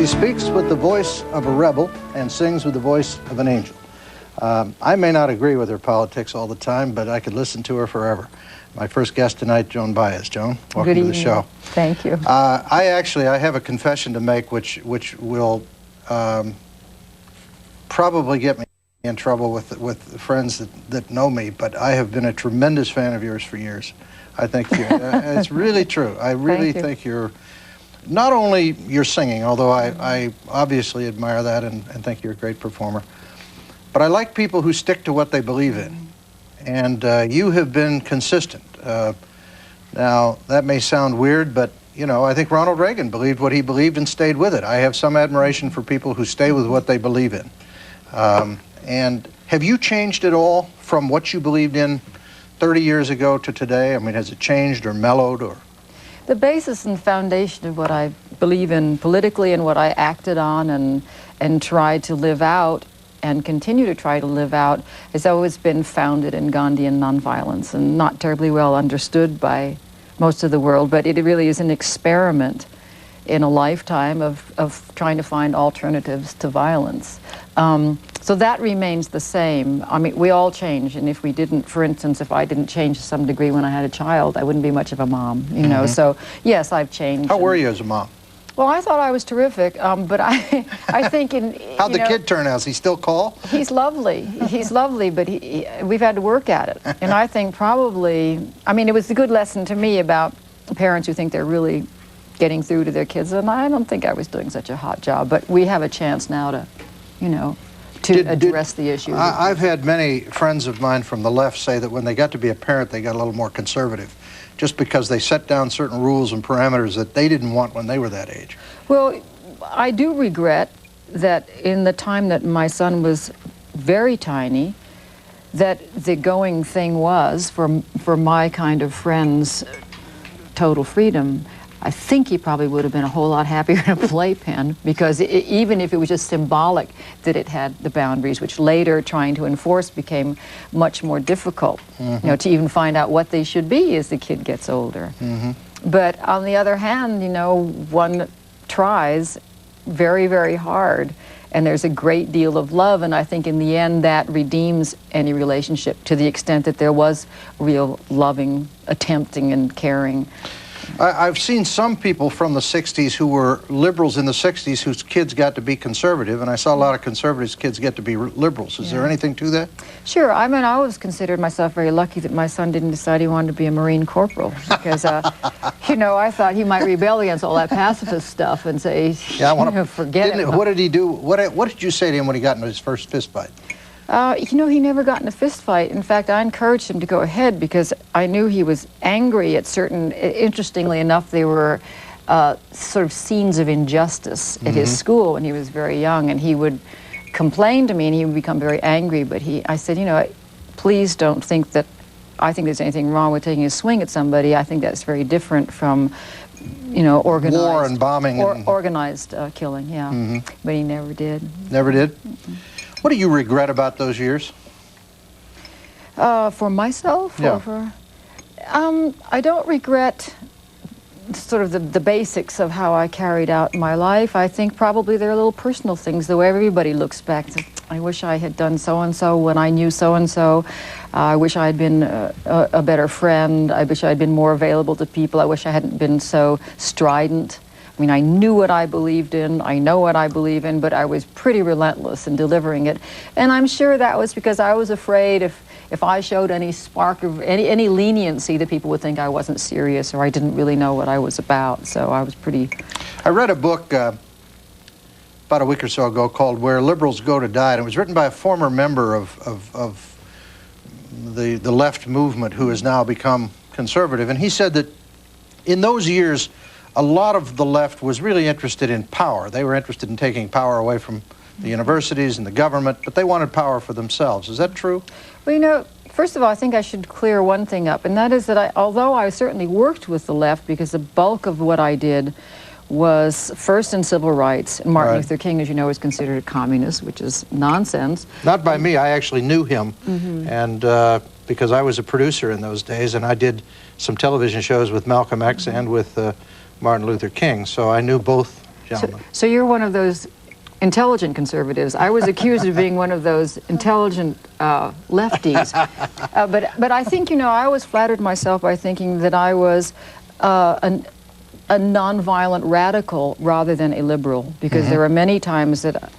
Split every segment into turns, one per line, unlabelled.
She speaks with the voice of a rebel and sings with the voice of an angel. I may not agree with her politics all the time, but I could listen to her forever. My first guest tonight, JOAN BAEZ. JOAN, welcome to the show.
Thank you.
I have a confession to make, which will probably get me in trouble with friends that know me, but I have been a tremendous fan of yours for years. I think it's really true. I really think you're, not only your singing, although I obviously admire that and think you're a great performer, but I like people who stick to what they believe in. And you have been consistent. Now, that may sound weird, but you know, I think Ronald Reagan believed what he believed and stayed with it. I have some admiration for people who stay with what they believe in. And have you changed at all from what you believed in 30 years ago to today? I mean, has it changed or mellowed or?
The basis and foundation of what I believe in politically and what I acted on and tried to live out and continue to try to live out has always been founded in Gandhian nonviolence, and not terribly well understood by most of the world, but it really is an experiment in a lifetime of trying to find alternatives to violence. So that remains the same. I mean, we all change, and if we didn't, for instance, if I didn't change to some degree when I had a child, I wouldn't be much of a mom, you know, so yes, I've changed.
How were you as a mom?
Well, I thought I was terrific, but I think in...
How'd the kid turn out? Is he still call?
He's lovely. He's lovely, but we've had to work at it. And I think probably, I mean, it was a good lesson to me about parents who think they're really getting through to their kids, and I don't think I was doing such a hot job, but we have a chance now to, you know, to address the issue.
I've had many friends of mine from the left say that when they got to be a parent, they got a little more conservative, just because they set down certain rules and parameters that they didn't want when they were that age.
Well, I do regret that in the time that my son was very tiny, that the going thing was, for my kind of friends, total freedom. I think he probably would have been a whole lot happier in a playpen, because even if it was just symbolic that it had the boundaries, which later trying to enforce became much more difficult, you know, to even find out what they should be as the kid gets older. But on the other hand, you know, one tries very, very hard, and there's a great deal of love, and I think in the end that redeems any relationship to the extent that there was real loving, attempting, and caring.
I've seen some people from the 60s who were liberals in the 60s whose kids got to be conservative, and I saw a lot of conservatives' kids get to be liberals. Is there anything to that?
Sure. I mean, I always considered myself very lucky that my son didn't decide he wanted to be a Marine corporal, because, you know, I thought he might rebel against all that pacifist stuff and say, you know, forget it.
What did he do? What did you say to him when he got into his first fist fight?
You know, he never got in a fist fight. In fact, I encouraged him to go ahead because I knew he was angry at certain, interestingly enough, they were sort of scenes of injustice at his school when he was very young, and he would complain to me and he would become very angry, but I said, you know, please don't think that I think there's anything wrong with taking a swing at somebody. I think that's very different from, you know, organized...
War and bombing.
Organized killing, yeah. But he never did.
Never did? What do you regret about those years?
For myself?
Yeah.
Or for, I don't regret sort of the basics of how I carried out my life. I think probably there are little personal things, the way everybody looks back to, I wish I had done so-and-so when I knew so-and-so. I wish I had been a better friend. I wish I had been more available to people. I wish I hadn't been so strident. I mean, I knew what I believed in, I know what I believe in, but I was pretty relentless in delivering it. And I'm sure that was because I was afraid if I showed any spark of any leniency that people would think I wasn't serious or I didn't really know what I was about. So I was pretty...
I read a book about a week or so ago called Where Liberals Go to Die, and it was written by a former member of the left movement who has now become conservative. And he said that in those years, a lot of the left was really interested in power. They were interested in taking power away from the universities and the government, but they wanted power for themselves. Is that true?
Well, you know, first of all, I think I should clear one thing up, and that is that although I certainly worked with the left, because the bulk of what I did was first in civil rights, and Martin Luther King, as you know, is considered a communist, which is nonsense.
Not by me. I actually knew him, and because I was a producer in those days, and I did some television shows with Malcolm X and with Martin Luther King, so I knew both gentlemen.
So you're one of those intelligent conservatives. I was accused of being one of those intelligent lefties. But I think, you know, I always flattered myself by thinking that I was a nonviolent radical rather than a liberal, because there are many times that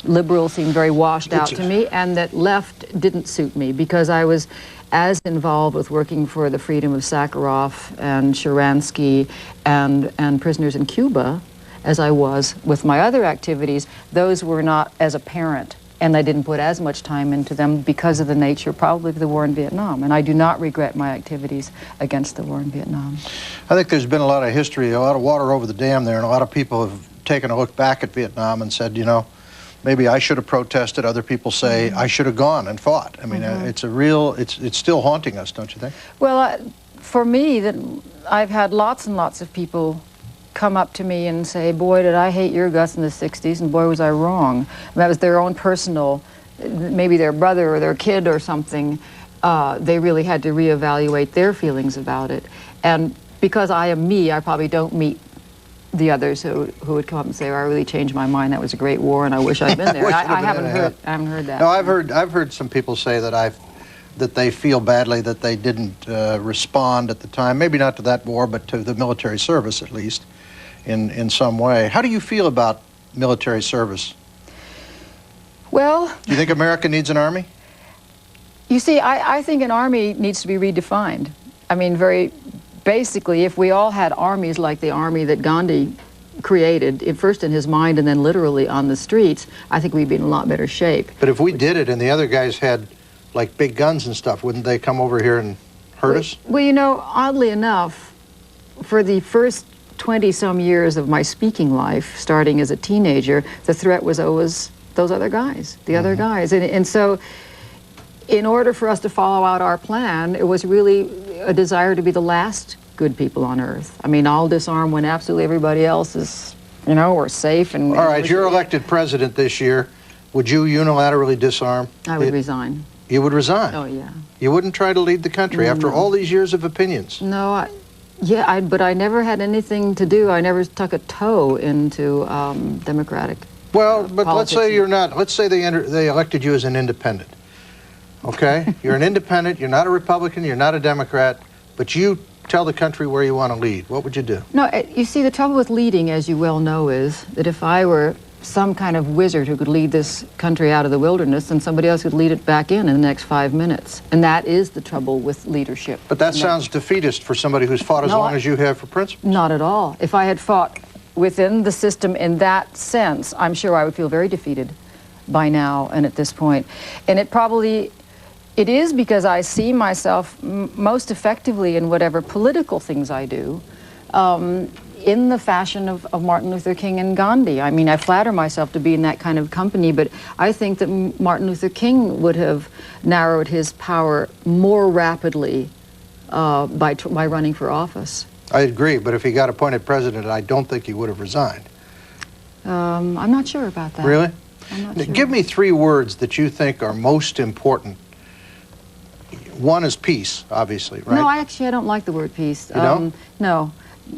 liberal seemed very washed out to me, and that left didn't suit me, because I was as involved with working for the freedom of Sakharov and Sharansky and prisoners in Cuba as I was with my other activities. Those were not as apparent, and I didn't put as much time into them because of the nature probably of the war in Vietnam. And I do not regret my activities against the war in Vietnam.
I think there's been a lot of history, a lot of water over the dam there, and a lot of people have taken a look back at Vietnam and said, you know, maybe I should have protested. Other people say I should have gone and fought. I mean, it's a real, it's still haunting us, don't you think? Well,
for me, that I've had lots and lots of people come up to me and say, boy, did I hate your guts in the 60s, and boy, was I wrong. And that was their own personal, maybe their brother or their kid or something. They really had to reevaluate their feelings about it. And because I am me, I probably don't meet the others who would come up and say, oh, I really changed my mind, that was a great war, and I wish I'd been there. I haven't heard that.
No, I've heard some people say that that they feel badly that they didn't respond at the time, maybe not to that war, but to the military service at least, in some way. How do you feel about military service?
Well,
do you think America needs an army?
You see, I think an army needs to be redefined. I mean, very basically, if we all had armies like the army that Gandhi created, first in his mind and then literally on the streets, I think we'd be in a lot better shape.
But if we did it and the other guys had like big guns and stuff, wouldn't they come over here and hurt us?
Well, you know, oddly enough, for the first 20-some years of my speaking life, starting as a teenager, the threat was always those other guys, the other guys. And so, in order for us to follow out our plan, it was really a desire to be the last good people on earth. I mean, I'll disarm when absolutely everybody else is, you know, we're safe. And
all right, you're elected president this year. Would you unilaterally disarm?
I would resign.
You would resign?
Oh, yeah.
You wouldn't try to lead the country after all these years of opinions?
No, but I never had anything to do. I never stuck a toe into Democratic
Well, but
politics.
let's say you're not. Let's say they elected you as an independent. Okay? You're an independent, you're not a Republican, you're not a Democrat, but you tell the country where you want to lead. What would you do?
No, you see, the trouble with leading, as you well know, is that if I were some kind of wizard who could lead this country out of the wilderness, then somebody else could lead it back in the next 5 minutes. And that is the trouble with leadership.
But that sounds defeatist for somebody who's fought as long as you have for principles.
Not at all. If I had fought within the system in that sense, I'm sure I would feel very defeated by now and at this point. And it is because I see myself most effectively in whatever political things I do in the fashion of Martin Luther King and Gandhi. I mean, I flatter myself to be in that kind of company, but I think that Martin Luther King would have narrowed his power more rapidly by running for office.
I agree, but if he got appointed president, I don't think he would have resigned.
I'm not sure about that.
Really?
I'm not sure.
Give me 3 words that you think are most important. One is peace, obviously, right?
No, I don't like the word peace.
You don't?
No.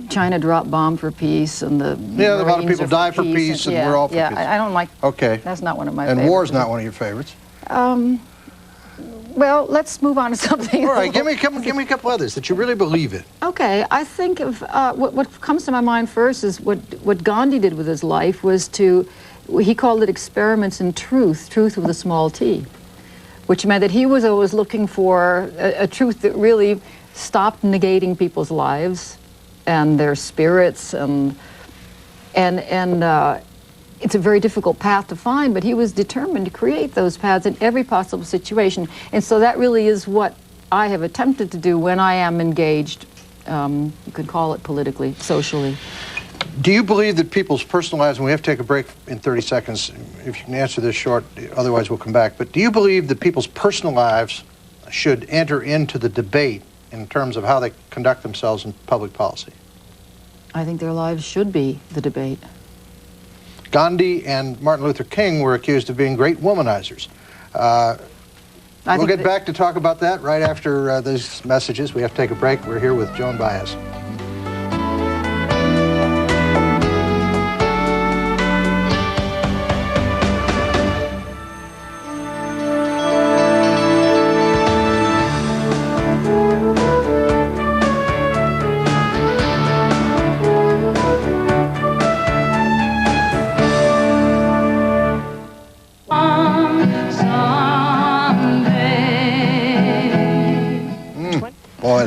China dropped bomb for peace, and the
a lot of people die for peace, and we're all for peace.
I don't like.
Okay.
That's not one of my favorites.
And war's not one of your favorites.
Well, let's move on to something.
All right, give me a couple others that you really believe in.
Okay, I think of what comes to my mind first is what Gandhi did with his life was he called it experiments in truth with a small t, which meant that he was always looking for a truth that really stopped negating people's lives and their spirits, and it's a very difficult path to find, but he was determined to create those paths in every possible situation. And so that really is what I have attempted to do when I am engaged, you could call it politically, socially.
Do you believe that people's personal lives, and we have to take a break in 30 seconds, if you can answer this short, otherwise we'll come back, but do you believe that people's personal lives should enter into the debate in terms of how they conduct themselves in public policy?
I think their lives should be the debate.
Gandhi and Martin Luther King were accused of being great womanizers. We'll get back to talk about that right after these messages. We have to take a break. We're here with JOAN BAEZ.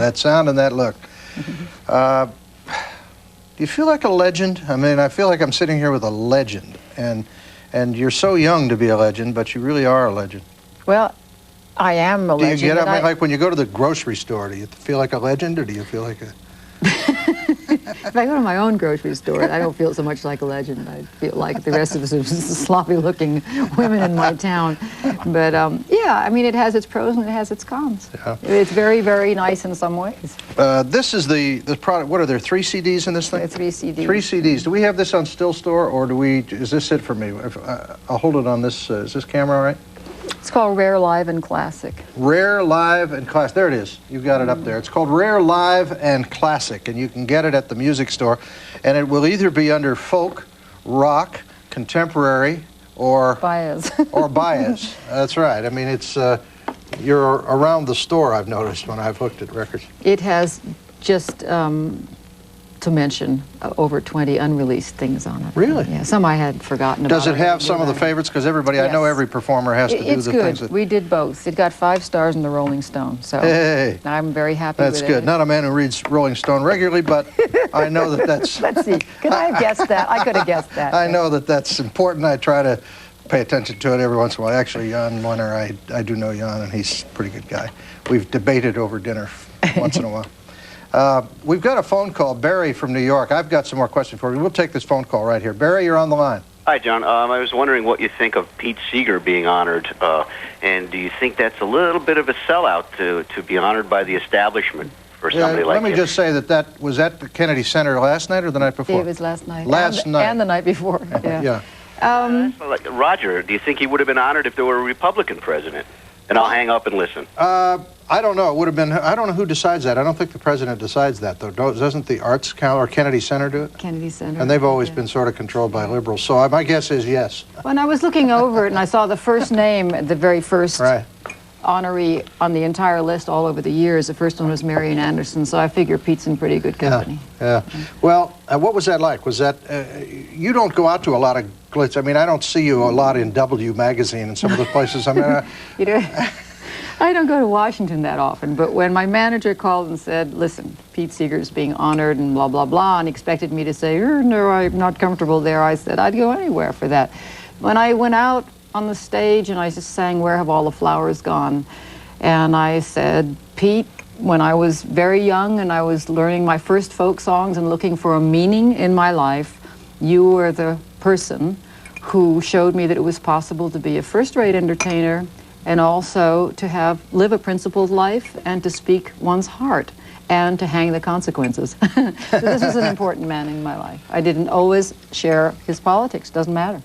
that sound and that look. Do you feel like a legend? I mean, I feel like I'm sitting here with a legend, and you're so young to be a legend, but you really are a legend.
Well, I am a legend.
Do you get it? I mean, like when you go to the grocery store, do you feel like a legend, or do you feel like a...
If I go to my own grocery store, I don't feel so much like a legend. I feel like the rest of us are sloppy-looking women in my town. But yeah, I mean, it has its pros and it has its cons.
Yeah.
It's very, very nice in some ways.
This is the product. What are there? 3 CDs in this thing?
3 CDs.
3 CDs. Do we have this on Still Store, or do we? Is this it for me? I'll hold it on this. Is this camera all right?
It's called Rare, Live, and Classic.
Rare, Live, and Classic. There it is. You've got it up there. It's called Rare, Live, and Classic, and you can get it at the music store. And it will either be under folk, rock, contemporary, or
Baez.
or Baez. That's right. I mean, it's you're around the store, I've noticed when I've looked at records.
It has just, to mention, over 20 unreleased things on it.
Really?
Yeah, some I had forgotten about.
Does it have some of the favorites? Because everybody,
Yes.
I know every performer has to do the
It's good.
things that...
We did both. It got 5 stars in the Rolling Stone, so
Hey,
I'm very happy with it.
that's good. Not a man who reads Rolling Stone regularly, but I know that that's...
Let's see. Could I have guessed that? I could have guessed that.
I know that that's important. I try to pay attention to it every once in a while. Actually, Jan Wenner, I do know Jan, and he's a pretty good guy. We've debated over dinner once in a while. We've got a phone call. Barry from New York. I've got some more questions for you. We'll take this phone call right here. Barry, you're on the line.
Hi, John. I was wondering what you think of Pete Seeger being honored, and do you think that's a little bit of a sellout to be honored by the establishment for somebody like him?
Let me just say that was at the Kennedy Center last night or the night before?
It was last night.
Last night.
And the night before, yeah.
Yeah.
Roger, do you think he would have been honored if there were a Republican president? And I'll hang up and listen.
I don't know. It would have been, I don't know who decides that. I don't think the president decides that, though. Doesn't the Arts Council or Kennedy Center do it?
Kennedy Center.
And they've always been sort of controlled by liberals. So my guess is yes.
When I was looking over it and I saw the first name, the very first
Right.
honoree on the entire list all over the years, the first one was Marian Anderson, so I figure Pete's in pretty good company.
Yeah. Well, what was that like? Was that, you don't go out to a lot of glitz. I mean, I don't see you a lot in W magazine and some of the places. I mean,
You know, I don't go to Washington that often, but when my manager called and said, listen, Pete Seeger's being honored and blah, blah, blah, and expected me to say, no, I'm not comfortable there, I said, I'd go anywhere for that. When I went out on the stage and I just sang Where Have All the Flowers Gone, and I said, Pete, when I was very young and I was learning my first folk songs and looking for a meaning in my life, you were the person who showed me that it was possible to be a first-rate entertainer and also to live a principled life and to speak one's heart and to hang the consequences. So this was an important man in my life. I didn't always share his politics, doesn't matter.